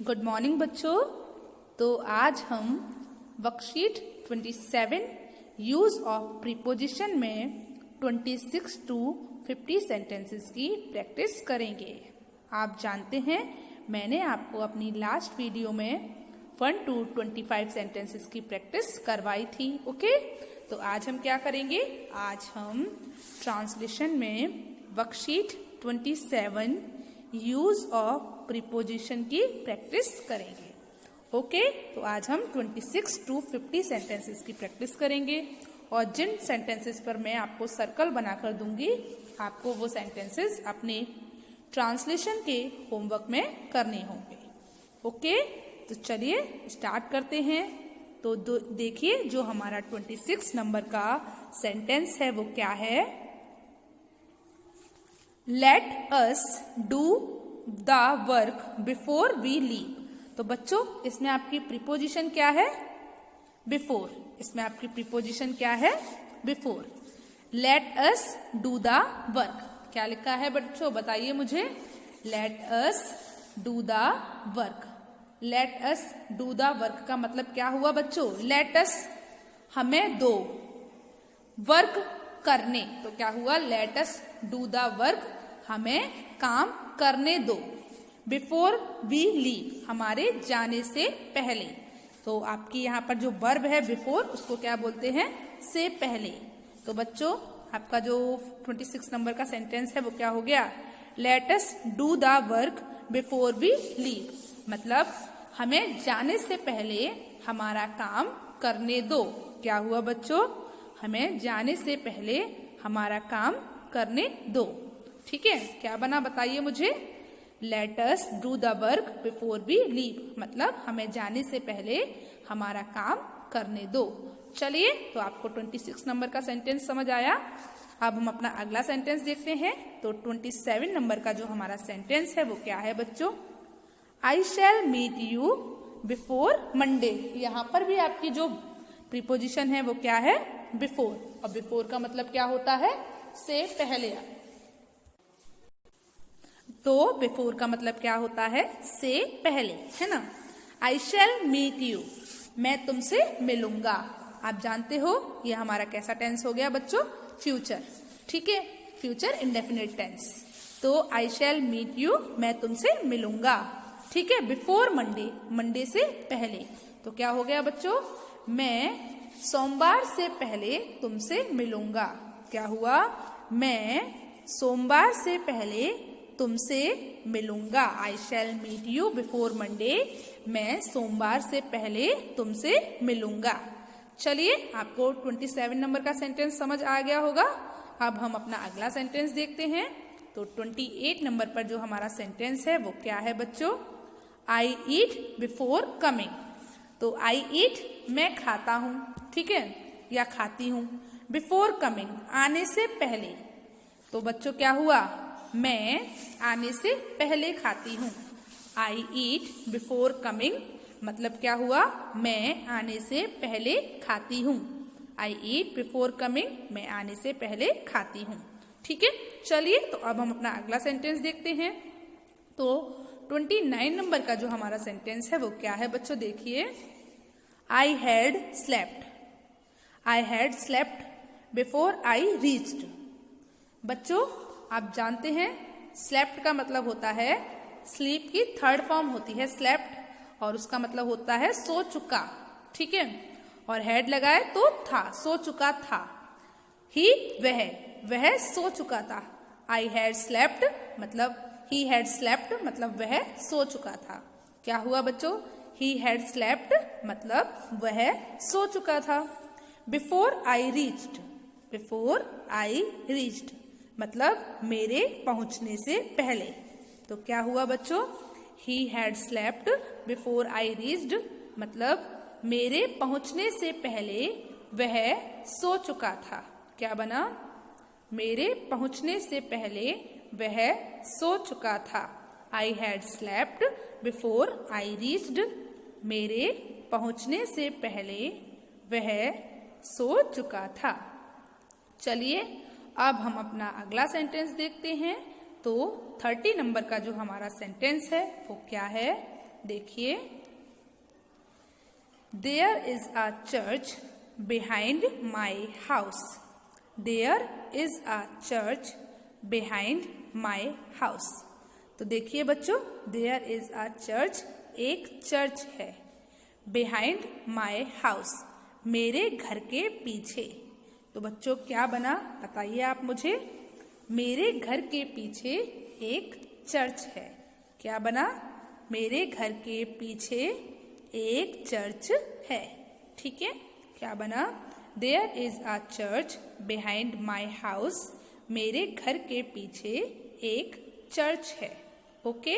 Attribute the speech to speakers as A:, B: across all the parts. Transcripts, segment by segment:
A: Good morning बच्चों। तो आज हम वर्कशीट 27 यूज ऑफ प्रीपोजिशन में 26 टू 50 सेंटेंसेस की प्रैक्टिस करेंगे। आप जानते हैं मैंने आपको अपनी लास्ट वीडियो में 1 to 25 सेंटेंसेस की प्रैक्टिस करवाई थी। ओके, तो आज हम क्या करेंगे? आज हम ट्रांसलेशन में वर्कशीट 27 यूज ऑफ प्रीपोजिशन की प्रैक्टिस करेंगे। ओके, तो आज हम 26 टू 50 सेंटेंसेस की प्रैक्टिस करेंगे और जिन सेंटेंसेस पर मैं आपको सर्कल बनाकर दूंगी आपको वो सेंटेंसेस अपने ट्रांसलेशन के होमवर्क में करने होंगे। ओके, तो चलिए स्टार्ट करते हैं। तो देखिए जो हमारा 26 नंबर का सेंटेंस है वो क्या है? Let us do the work before we leave. तो बच्चों इसमें आपकी प्रीपोजिशन क्या है? बिफोर। इसमें आपकी प्रीपोजिशन क्या है? Before. Late us do the work. क्या लिखा है बच्चों, बताइए मुझे। Let us do the work. Late us do the work का मतलब क्या हुआ बच्चों? लेट अस हमें दो, वर्क करने। तो क्या हुआ? Late us do the work हमें काम करने दो। बिफोर वी लीव हमारे जाने से पहले। तो आपकी यहाँ पर जो वर्ब है बिफोर उसको क्या बोलते हैं? से पहले। तो बच्चों आपका जो 26 नंबर का सेंटेंस है वो क्या हो गया? Let us do the work before we leave. मतलब हमें जाने से पहले हमारा काम करने दो। क्या हुआ बच्चों? हमें जाने से पहले हमारा काम करने दो। ठीक है, क्या बना बताइए मुझे। Let us do the work before we leave मतलब हमें जाने से पहले हमारा काम करने दो। चलिए, तो आपको 26 नंबर का सेंटेंस समझ आया। अब हम अपना अगला सेंटेंस देखते हैं। तो 27 नंबर का जो हमारा सेंटेंस है वो क्या है बच्चों? I shall meet you before Monday. यहाँ पर भी आपकी जो प्रीपोजिशन है वो क्या है? बिफोर। और बिफोर का मतलब क्या होता है? से पहले। तो बिफोर का मतलब क्या होता है? से पहले, है ना। आई शैल मीट यू मैं तुमसे मिलूंगा। आप जानते हो ये हमारा कैसा टेंस हो गया बच्चों? फ्यूचर। ठीक है, फ्यूचर इंडेफिनिट टेंस। तो आई शैल मीट यू मैं तुमसे मिलूंगा। ठीक है, बिफोर मंडे, मंडे से पहले। तो क्या हो गया बच्चों? मैं सोमवार से पहले तुमसे मिलूंगा। क्या हुआ? मैं सोमवार से पहले तुमसे मिलूंगा। I shall meet you before Monday मैं सोमवार से पहले तुमसे मिलूंगा। चलिए, आपको 27 नंबर का सेंटेंस समझ आ गया होगा। अब हम अपना अगला सेंटेंस देखते हैं। तो 28 नंबर पर जो हमारा सेंटेंस है वो क्या है बच्चों? आई ईट बिफोर कमिंग। तो आई ईट मैं खाता हूँ, ठीक है, या खाती हूँ। बिफोर कमिंग आने से पहले। तो बच्चों क्या हुआ? मैं आने से पहले खाती हूँ। आई ईट बिफोर कमिंग मतलब क्या हुआ? मैं आने से पहले खाती हूँ। आई ईट बिफोर कमिंग मैं आने से पहले खाती हूँ। ठीक है, चलिए तो अब हम अपना अगला सेंटेंस देखते हैं। तो 29 नंबर का जो हमारा सेंटेंस है वो क्या है बच्चों? देखिए, I had slept. I had slept before I reached. बच्चों आप जानते हैं स्लेप्ट का मतलब होता है, स्लीप की थर्ड फॉर्म होती है स्लेप्ट और उसका मतलब होता है सो चुका। ठीक है, और हेड लगाए तो था, सो चुका था। ही वह सो चुका था। आई हैड स्लेप्ट मतलब ही हैड स्लेप्ट मतलब वह सो चुका था। क्या हुआ बच्चों? ही हैड स्लेप्ट मतलब वह सो चुका था। Before I reached, before I reached मतलब मेरे पहुंचने से पहले। तो क्या हुआ बच्चों? He had slept before I reached मतलब मेरे पहुंचने से पहले वह सो चुका था। क्या बना? मेरे पहुंचने से पहले वह सो चुका था। I had slept before I reached मेरे पहुंचने से पहले वह सो चुका था। चलिए, अब हम अपना अगला सेंटेंस देखते हैं। तो 30 नंबर का जो हमारा सेंटेंस है वो क्या है? देखिए, there is a church behind my house. There is a church behind my house. तो देखिए बच्चों, देयर इज अ चर्च, एक चर्च है। बिहाइंड माई हाउस, मेरे घर के पीछे। तो बच्चों क्या बना, बताइए आप मुझे। मेरे घर के पीछे एक चर्च है। क्या बना, मेरे घर के पीछे एक चर्च है। ठीक है, क्या बना, there is a church behind my house. मेरे घर के पीछे एक चर्च है। ओके,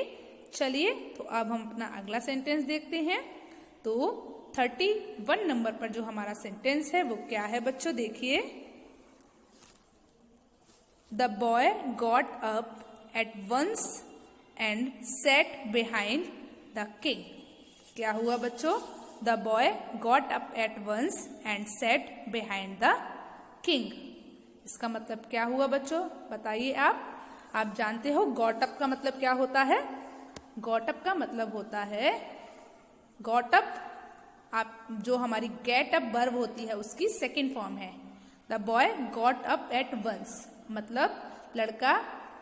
A: चलिए तो अब हम अपना अगला सेंटेंस देखते हैं। तो 31 नंबर पर जो हमारा सेंटेंस है वो क्या है बच्चों, देखिए। The boy got up at once and set behind the king. क्या हुआ बच्चों, the boy got up at once and set behind the king. इसका मतलब क्या हुआ बच्चों, बताइए आप जानते हो गॉट अप का मतलब क्या होता है। गॉट अप का मतलब होता है, गॉट अप आप जो हमारी गेट अप वर्ब होती है उसकी सेकंड फॉर्म है। The boy got up at once, मतलब लड़का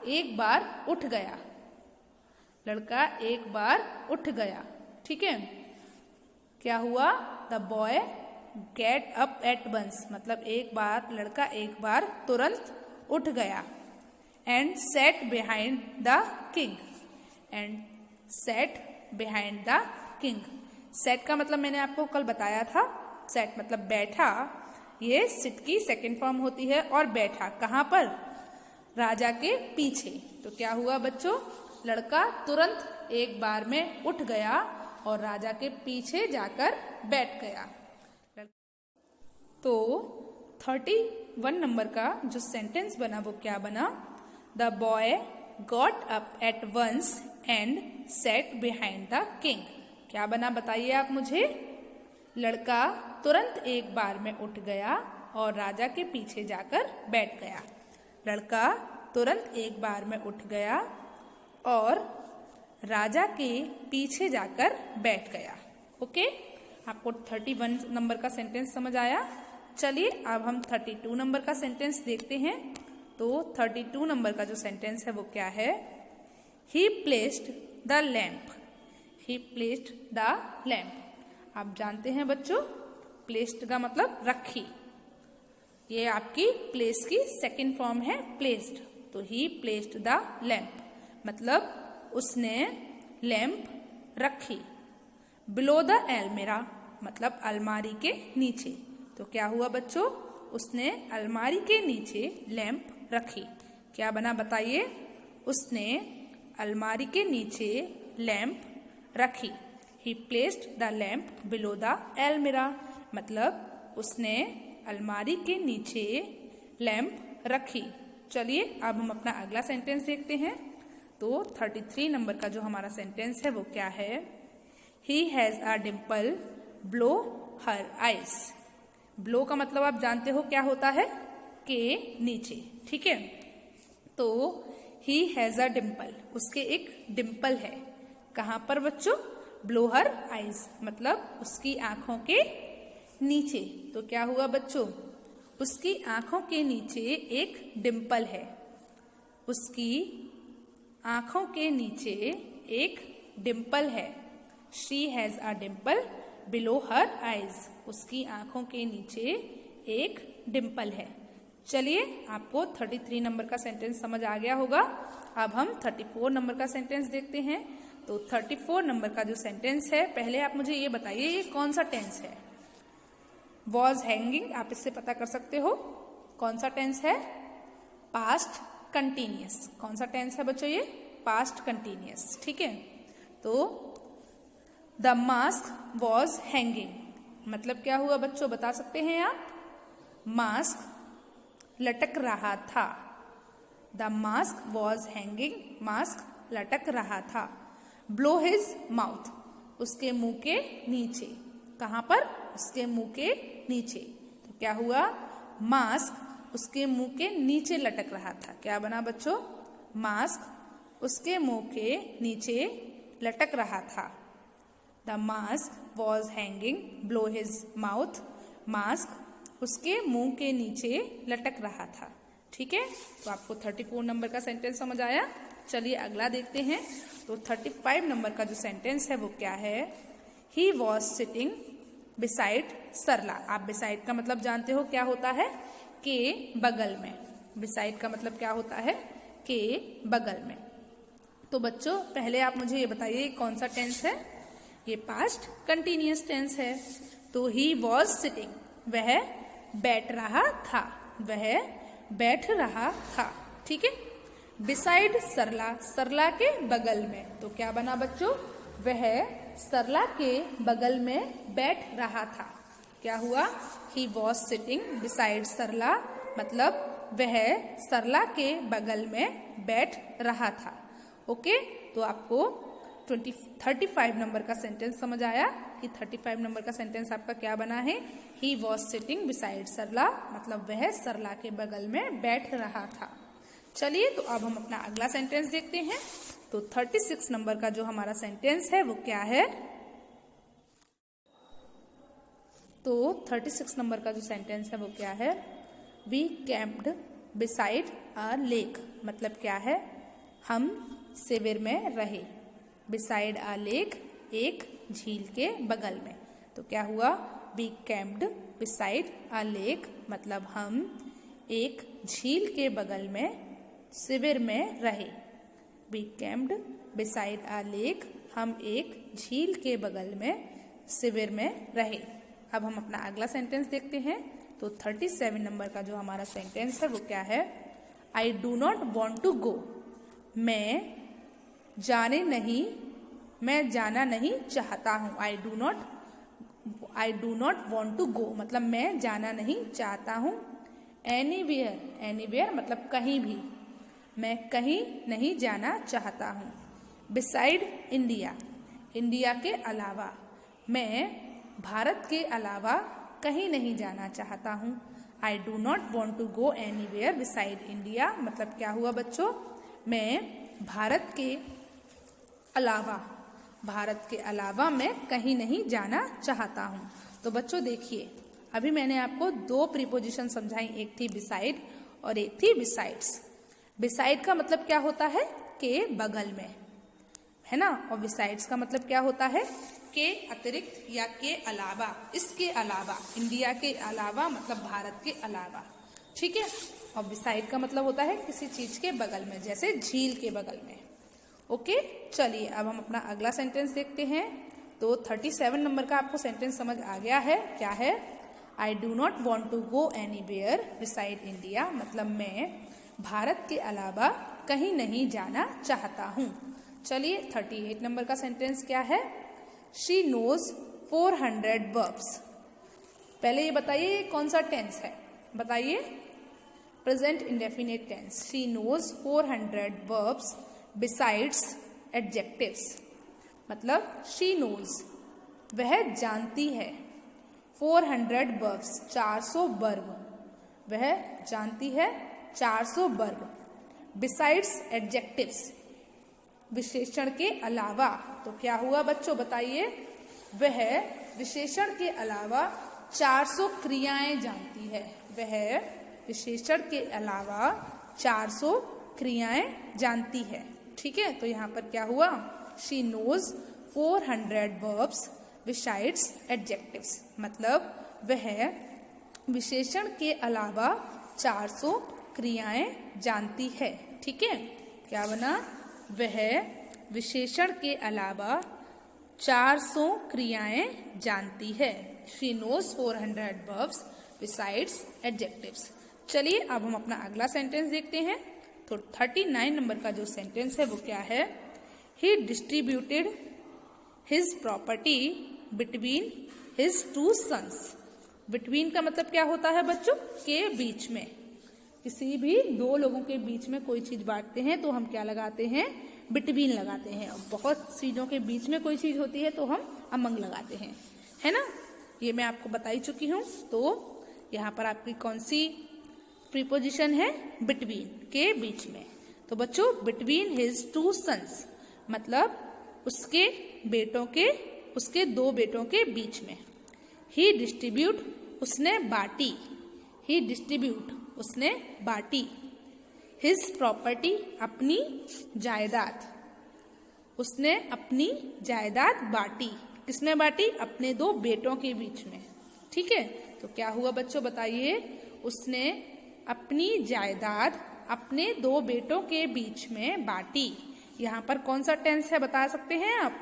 A: एक बार उठ गया। लड़का एक बार उठ गया, ठीक है। क्या हुआ, the boy get up at once, मतलब लड़का एक बार तुरंत उठ गया। And set behind the king, and set behind the king. Set का मतलब मैंने आपको कल बताया था, सेट मतलब बैठा। ये सिट की सेकंड फॉर्म होती है। और बैठा कहाँ पर, राजा के पीछे। तो क्या हुआ बच्चों, लड़का तुरंत एक बार में उठ गया और राजा के पीछे जाकर बैठ गया। तो 31 नंबर का जो सेंटेंस बना वो क्या बना, the boy got up at once and set behind the king. क्या बना बताइए आप मुझे। लड़का तुरंत एक बार में उठ गया और राजा के पीछे जाकर बैठ गया। लड़का तुरंत एक बार में उठ गया और राजा के पीछे जाकर बैठ गया। ओके, आपको 31 नंबर का सेंटेंस समझ आया। चलिए अब हम 32 नंबर का सेंटेंस देखते हैं। तो 32 नंबर का जो सेंटेंस है वो क्या है, ही placed the lamp. He placed the lamp. आप जानते हैं बच्चों, प्लेस्ड का मतलब रखी। ये आपकी प्लेस की सेकंड फॉर्म है, प्लेस्ड। तो ही प्लेस्ड द लैम्प, मतलब उसने लैम्प रखी। बिलो द अलमीरा, मतलब अलमारी के नीचे। तो क्या हुआ बच्चों, उसने अलमारी के नीचे लैम्प रखी। क्या बना बताइए, उसने अलमारी के नीचे लैम्प रखी। ही placed the lamp below the अलमीरा, मतलब उसने अलमारी के नीचे लैम्प रखी। चलिए अब हम अपना अगला सेंटेंस देखते हैं। तो 33 नंबर का जो हमारा सेंटेंस है वो क्या है, he has a Dimple blow her eyes. Blow का मतलब आप जानते हो क्या होता है, के नीचे, ठीक है। तो ही हैज अ डिम्पल, उसके एक डिम्पल है। कहाँ पर बच्चों, ब्लो हर आइज, मतलब उसकी आंखों के नीचे। तो क्या हुआ बच्चों, उसकी आंखों के नीचे एक डिम्पल है। उसकी आंखों के नीचे एक डिम्पल है। She has a Dimple below her eyes, उसकी आंखों के नीचे एक डिम्पल है। चलिए आपको 33 नंबर का सेंटेंस समझ आ गया होगा। अब हम 34 नंबर का सेंटेंस देखते हैं। तो 34 नंबर का जो सेंटेंस है, पहले आप मुझे ये बताइए ये कौन सा टेंस है। वॉज हैंगिंग, आप इससे पता कर सकते हो कौन सा टेंस है, पास्ट कंटिन्यूअस। कौन सा टेंस है बच्चों, ये पास्ट कंटिन्यूअस, ठीक है। तो द मास्क वॉज हैंगिंग, मतलब क्या हुआ बच्चों, बता सकते हैं आप। मास्क लटक रहा था। The mask was hanging, mask लटक रहा था। ब्लो हिज माउथ, उसके मुंह के नीचे। कहाँ पर, उसके मुंह के नीचे। तो क्या हुआ, मास्क उसके मुंह के नीचे लटक रहा था। क्या बना बच्चों, मास्क उसके मुंह के नीचे लटक रहा था। The mask was hanging blow his mouth, mask उसके मुंह के नीचे लटक रहा था। ठीक है, तो आपको 34 नंबर का सेंटेंस समझ आया। चलिए अगला देखते हैं। तो 35 नंबर का जो सेंटेंस है वो क्या है, ही वॉज सिटिंग बिसाइड सरला। आप बिसाइड का मतलब जानते हो क्या होता है, के बगल में। बिसाइड का मतलब क्या होता है, के बगल में। तो बच्चों पहले आप मुझे ये बताइए कौन सा टेंस है, ये पास्ट कंटिन्यूअस टेंस है। तो ही वॉज सिटिंग, वह बैठ रहा था, वह बैठ रहा था। ठीक है, बिसाइड सरला, सरला के बगल में। तो क्या बना बच्चों, वह सरला के बगल में बैठ रहा था। क्या हुआ, ही वॉज सिटिंग बिसाइड सरला, मतलब वह सरला के बगल में बैठ रहा था। ओके, तो आपको 35 नंबर का सेंटेंस समझ आया कि 35 नंबर का सेंटेंस आपका क्या बना है, ही वॉज सिटिंग बिसाइड सरला, मतलब वह सरला के बगल में बैठ रहा था। चलिए तो अब हम अपना अगला सेंटेंस देखते हैं। तो 36 नंबर का जो हमारा सेंटेंस है वो क्या है, तो 36 नंबर का जो सेंटेंस है वो क्या है, वी कैंप्ड बिसाइड अ लेक, मतलब क्या है, हम शिविर में रहे, बिसाइड अ लेक, एक झील के बगल में। तो क्या हुआ, वी कैंप्ड बिसाइड अ लेक, मतलब हम एक झील के बगल में शिविर में रहे। वी कैंप्ड बिसाइड अ लेक, हम एक झील के बगल में शिविर में रहे। अब हम अपना अगला सेंटेंस देखते हैं। तो 37 नंबर का जो हमारा सेंटेंस है वो क्या है, I do not want to go, मैं जाना नहीं चाहता हूँ। I do not want to go, मतलब मैं जाना नहीं चाहता हूँ। एनीवेयर, एनीवेयर मतलब कहीं भी, मैं कहीं नहीं जाना चाहता हूँ। बिसाइड इंडिया, इंडिया के अलावा, मैं भारत के अलावा कहीं नहीं जाना चाहता हूँ। I do not want to go anywhere beside India, मतलब क्या हुआ बच्चों, मैं भारत के अलावा मैं कहीं नहीं जाना चाहता हूँ। तो बच्चों देखिए, अभी मैंने आपको दो प्रीपोजिशन समझाई, एक थी बिसाइड और एक थी बिसाइड्स। बिसाइड का मतलब क्या होता है, के बगल में, है ना, और बिसाइड्स का मतलब क्या होता है, के अतिरिक्त या के अलावा, इसके अलावा, इंडिया के अलावा मतलब भारत के अलावा। ठीक है, और बिसाइड का मतलब होता है किसी चीज के बगल में, जैसे झील के बगल में। ओके, चलिए अब हम अपना अगला सेंटेंस देखते हैं। तो 37 नंबर का आपको सेंटेंस समझ आ गया है, क्या है, I do not want to go anywhere beside India, मतलब मैं भारत के अलावा कहीं नहीं जाना चाहता हूँ। चलिए 38 नंबर का सेंटेंस क्या है, शी नोज 400 वर्ब्स। पहले ये बताइए कौन सा टेंस है, बताइए, present indefinite tense. She knows 400 verbs besides adjectives, मतलब शी नोज, वह जानती है, 400 वर्ब्स 400 वर्ब, वह जानती है 400 वर्ब, बिसाइड्स एडजेक्टिव्स विशेषण के अलावा। तो क्या हुआ बच्चों बताइए, वह विशेषण के अलावा 400 क्रियाएं जानती है, वह विशेषण के अलावा 400 क्रियाएं जानती है। ठीक है, तो यहाँ पर क्या हुआ, she knows 400 verbs besides adjectives, मतलब वह विशेषण के अलावा 400 क्रियाएं जानती है। ठीक है, क्या बना, वह विशेषण के अलावा 400 क्रियाएं जानती है। She knows 400 verbs besides adjectives. चलिए अब हम अपना अगला सेंटेंस देखते हैं। तो 39 नंबर का जो सेंटेंस है वो क्या है, he distributed his property between his 2 sons. Between का मतलब क्या होता है बच्चों, के बीच में, किसी भी दो लोगों के बीच में कोई चीज बांटते हैं तो हम क्या लगाते हैं, बिटवीन लगाते हैं। और बहुत चीजों के बीच में कोई चीज होती है तो हम अमंग लगाते हैं, है ना, ये मैं आपको बता ही चुकी हूँ। तो यहाँ पर आपकी कौन सी प्रीपोजिशन है, बिटवीन, के बीच में। तो बच्चों बिटवीन हिज 2 सन्स, मतलब उसके बेटों के उसके दो बेटों के बीच में। ही डिस्ट्रीब्यूट, उसने बांटी। ही डिस्ट्रीब्यूट, उसने बांटी। हिज प्रॉपर्टी, अपनी जायदाद। उसने अपनी जायदाद बांटी। किसमें बांटी? अपने दो बेटों के बीच में। ठीक है, तो क्या हुआ बच्चों बताइए? उसने अपनी जायदाद अपने दो बेटों के बीच में बांटी। यहाँ पर कौन सा टेंस है बता सकते हैं आप?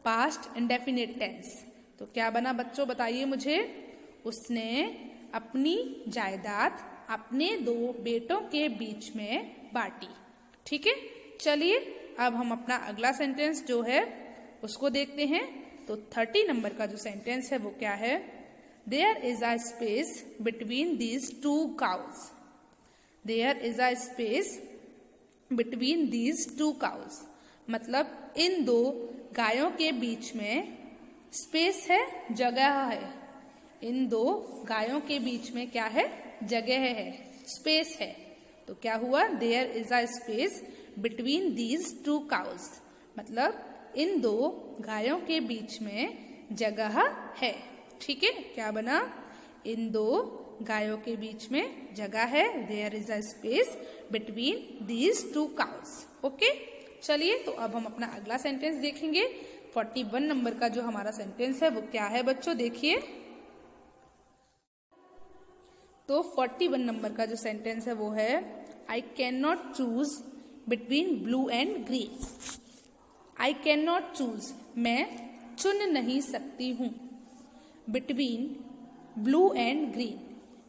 A: Past indefinite tense. तो क्या बना बच्चों बताइए मुझे? उसने अपनी जायदाद अपने दो बेटों के बीच में बांटी। ठीक है, चलिए अब हम अपना अगला सेंटेंस जो है उसको देखते हैं। तो 30 नंबर का जो सेंटेंस है वो क्या है? There is a space between these two cows. There is a space between these two cows, मतलब इन दो गायों के बीच में स्पेस है, जगह है। इन दो गायों के बीच में क्या है? जगह है, स्पेस है। तो क्या हुआ? There is a space between these two cows, मतलब इन दो गायों के बीच में जगह है। ठीक है, क्या बना? इन दो गायों के बीच में जगह है। There is a space between these two cows. Okay, चलिए तो अब हम अपना अगला सेंटेंस देखेंगे। 41 नंबर का जो हमारा सेंटेंस है वो क्या है बच्चों? देखिए, तो 41 नंबर का जो सेंटेंस है वो है I can not choose between blue and green. I can not choose, मैं चुन नहीं सकती हूँ। बिटवीन ब्लू एंड ग्रीन,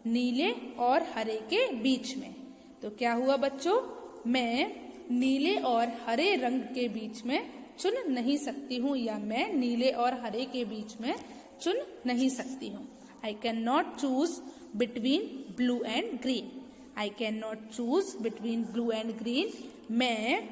A: नीले और हरे के बीच में। तो क्या हुआ बच्चों? मैं नीले और हरे रंग के बीच में चुन नहीं सकती हूँ, या मैं नीले और हरे के बीच में चुन नहीं सकती हूँ। I can not choose between blue and green. I can not choose between blue and green, मैं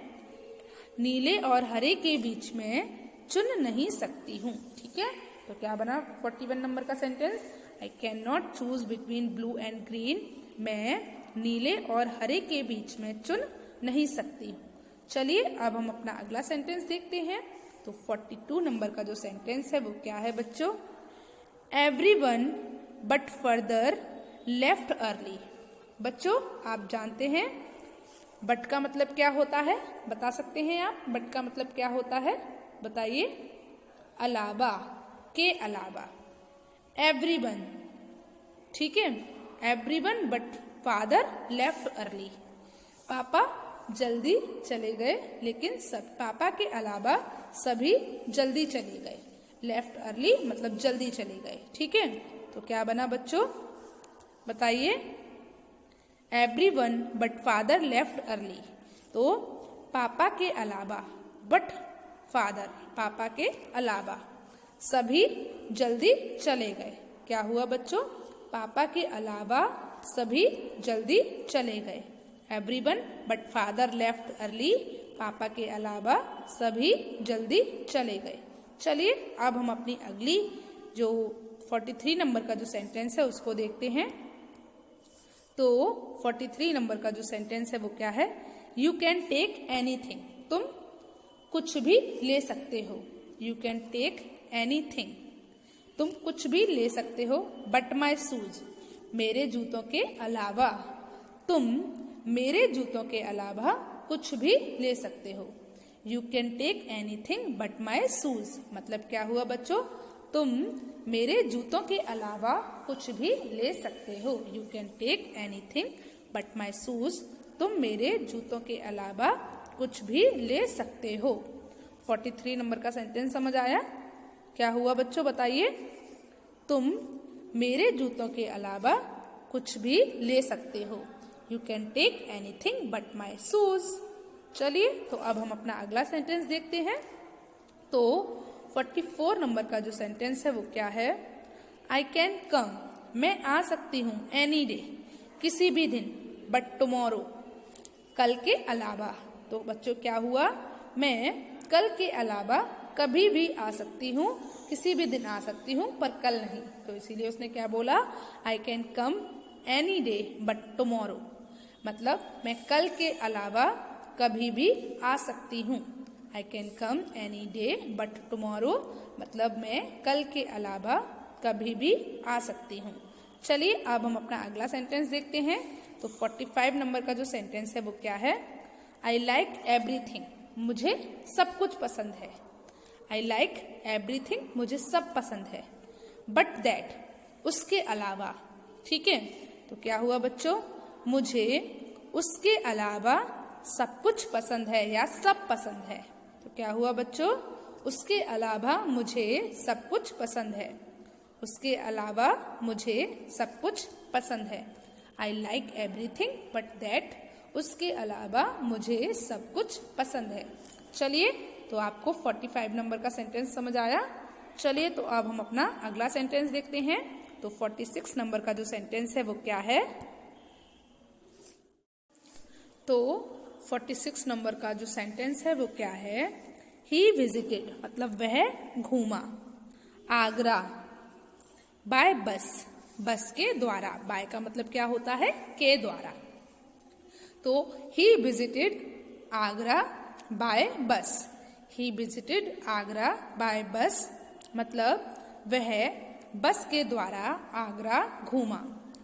A: नीले और हरे के बीच में चुन नहीं सकती हूँ। ठीक है, तो क्या बना 41 नंबर का sentence? I can not choose between blue and green, मैं नीले और हरे के बीच में चुन नहीं सकती हूँ। चलिए अब हम अपना अगला सेंटेंस देखते हैं। तो 42 नंबर का जो सेंटेंस है वो क्या है बच्चों? Everyone but further left early. बच्चों आप जानते हैं बट का मतलब क्या होता है? बता सकते हैं आप? बट का मतलब क्या होता है बताइए? अलावा, के अलावा। एवरीवन, ठीक है, everyone but father left early. पापा जल्दी चले गए, लेकिन सब पापा के अलावा सभी जल्दी चले गए। लेफ्ट अर्ली मतलब जल्दी चले गए। ठीक है, तो क्या बना बच्चों बताइए? Everyone but father left early. तो पापा के अलावा, बट फादर, पापा के अलावा सभी जल्दी चले गए। क्या हुआ बच्चों? पापा के अलावा सभी जल्दी चले गए। Everyone but father left early, पापा के अलावा सभी जल्दी चले गए। चलिए अब हम अपनी अगली जो 43 नंबर का जो सेंटेंस है उसको देखते हैं। तो 43 नंबर का जो सेंटेंस है वो क्या है? यू कैन टेक एनीथिंग, तुम कुछ भी ले सकते हो। यू कैन टेक एनीथिंग, तुम कुछ भी ले सकते हो। बट माई शूज, मेरे जूतों के अलावा, तुम मेरे जूतों के अलावा कुछ भी ले सकते हो। You can take anything but my shoes, मतलब क्या हुआ बच्चों? तुम मेरे जूतों के अलावा कुछ भी ले सकते हो। You can take anything but my shoes, तुम मेरे जूतों के अलावा कुछ भी ले सकते हो। 43 नंबर का सेंटेंस समझ आया? क्या हुआ बच्चों बताइए? तुम मेरे जूतों के अलावा कुछ भी ले सकते हो। You can take anything but my shoes. चलिए तो अब हम अपना अगला सेंटेंस देखते हैं। तो 44 नंबर का जो सेंटेंस है वो क्या है? आई कैन कम, मैं आ सकती हूँ, एनी डे, किसी भी दिन, बट टुमारो, कल के अलावा। तो बच्चों क्या हुआ? मैं कल के अलावा कभी भी आ सकती हूँ, किसी भी दिन आ सकती हूँ, पर कल नहीं। तो इसीलिए उसने क्या बोला? I can come any day but tomorrow, मतलब मैं कल के अलावा कभी भी आ सकती हूँ। I can come any day but tomorrow मतलब मैं कल के अलावा कभी भी आ सकती हूँ। चलिए अब हम अपना अगला सेंटेंस देखते हैं। तो 45 नंबर का जो सेंटेंस है वो क्या है? आई लाइक एवरीथिंग, मुझे सब कुछ पसंद है। आई लाइक एवरीथिंग, मुझे सब पसंद है। बट दैट, उसके अलावा। ठीक है, तो क्या हुआ बच्चों? मुझे उसके अलावा सब कुछ पसंद है या सब पसंद है। तो क्या हुआ बच्चों? उसके अलावा मुझे सब कुछ पसंद है। उसके अलावा मुझे सब कुछ पसंद है। I like everything but that, उसके अलावा मुझे सब कुछ पसंद है। चलिए, तो आपको 45 नंबर का सेंटेंस समझ आया। चलिए, तो अब हम अपना अगला सेंटेंस देखते हैं। तो 46 नंबर का जो सेंटेंस है वो क्या है? तो 46 नंबर का जो सेंटेंस है वो क्या है? ही विजिटेड मतलब वह घूमा आगरा बाय बस, बस के द्वारा। बाय का मतलब क्या होता है? के द्वारा। तो ही विजिटेड आगरा बाय बस। ही विजिटेड आगरा बाय बस मतलब वह बस के द्वारा आगरा घूमा।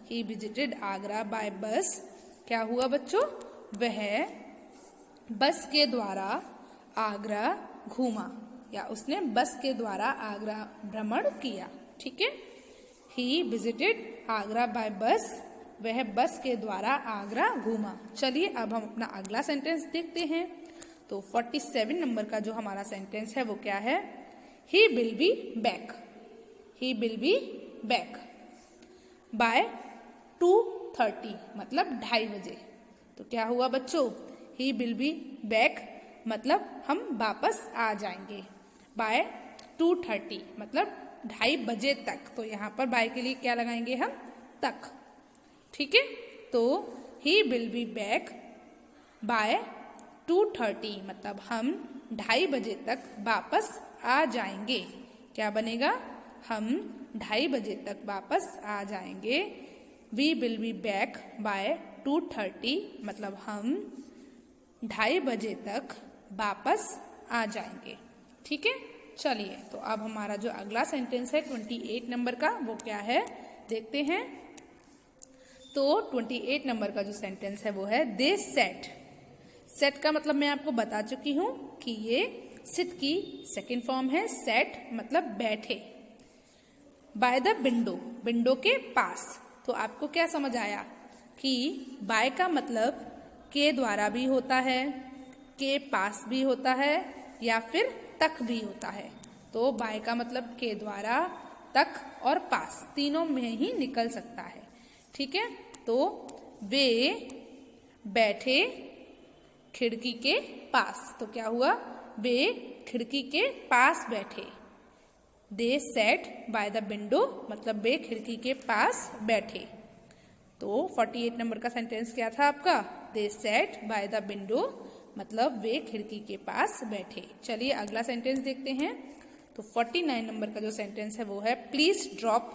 A: ही विजिटेड आगरा बाय बस। क्या हुआ बच्चों? वह बस के द्वारा आगरा घूमा या उसने बस के द्वारा आगरा भ्रमण किया। ठीक है, ही विजिटेड आगरा बाय बस, वह बस के द्वारा आगरा घूमा। चलिए अब हम अपना अगला सेंटेंस देखते हैं। तो 47 नंबर का जो हमारा सेंटेंस है वो क्या है? He will be back. He will be back by 2:30 मतलब 2:30 बजे। तो क्या हुआ बच्चों? ही विल बी बैक मतलब हम वापस आ जाएंगे। बाय 2:30 मतलब 2:30 बजे तक। तो यहाँ पर बाय के लिए क्या लगाएंगे हम? तक। ठीक है, तो he will be back by 2:30 मतलब हम 2:30 बजे तक वापस आ जाएंगे। क्या बनेगा? हम 2:30 बजे तक वापस आ जाएंगे। We will be back by 2:30 मतलब हम 2:30 बजे तक वापस आ जाएंगे। ठीक है, चलिए, तो अब हमारा जो अगला सेंटेंस है 28 नंबर का वो क्या है देखते हैं। तो 28 नंबर का जो सेंटेंस है वो है दे सेट। सेट का मतलब मैं आपको बता चुकी हूं कि ये सिट की सेकंड फॉर्म है। सेट मतलब बैठे। बाय द विंडो, विंडो के पास। तो आपको क्या समझ आया कि बाय का मतलब के द्वारा भी होता है, के पास भी होता है या फिर तक भी होता है। तो बाय का मतलब के द्वारा, तक और पास तीनों में ही निकल सकता है। ठीक है, तो वे बैठे खिड़की के पास। तो क्या हुआ? वे खिड़की के पास बैठे। दे सेट बाय द विंडो मतलब वे खिड़की के पास बैठे। तो 48 नंबर का सेंटेंस क्या था आपका? दे सेट बाय द विंडो मतलब वे खिड़की के पास बैठे। चलिए अगला सेंटेंस देखते हैं। तो 49 नंबर का जो सेंटेंस है वो है please drop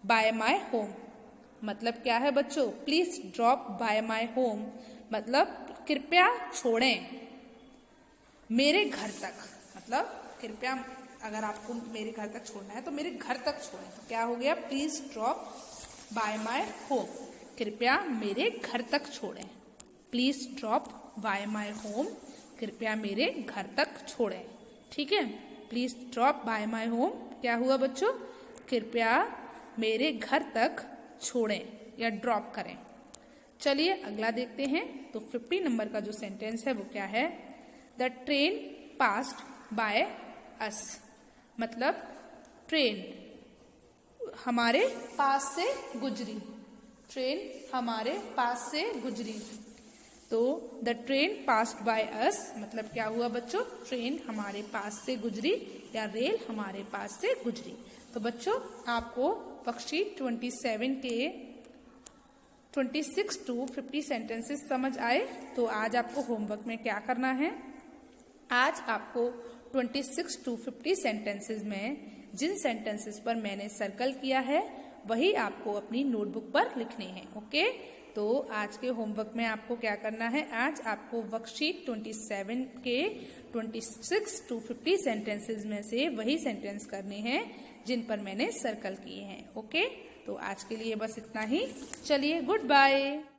A: by my home. मतलब क्या है बच्चों? Please drop by my home मतलब कृपया छोड़ें मेरे घर तक। मतलब कृपया अगर आपको मेरे घर तक छोड़ना है तो मेरे घर तक छोड़ें। तो क्या हो गया? Please drop by my home, कृपया मेरे घर तक छोड़ें। Please drop by my home, कृपया मेरे घर तक छोड़ें। ठीक है, please drop by my home क्या हुआ बच्चों? कृपया मेरे घर तक छोड़ें या ड्रॉप करें। चलिए अगला देखते हैं। तो 50 नंबर का जो सेंटेंस है वो क्या है? The train passed by us. मतलब ट्रेन हमारे पास से गुजरी। ट्रेन हमारे पास से गुजरी। तो the train passed by us मतलब क्या हुआ बच्चों? ट्रेन हमारे पास से गुजरी या रेल हमारे पास से गुजरी। तो बच्चों आपको वर्कशीट 27 के 26 to 50 सेंटेंसेस समझ आए। तो आज आपको होमवर्क में क्या करना है? आज आपको 26 to 50 सेंटेंसेस में जिन सेंटेंसेस पर मैंने सर्कल किया है वही आपको अपनी नोटबुक पर लिखने हैं। ओके, तो आज के होमवर्क में आपको क्या करना है, आज आपको वर्कशीट 27 के 26 to 50 सेंटेंसेस में से वही सेंटेंस करने हैं जिन पर मैंने सर्कल किए हैं। ओके, तो आज के लिए बस इतना ही। चलिए, गुड बाय।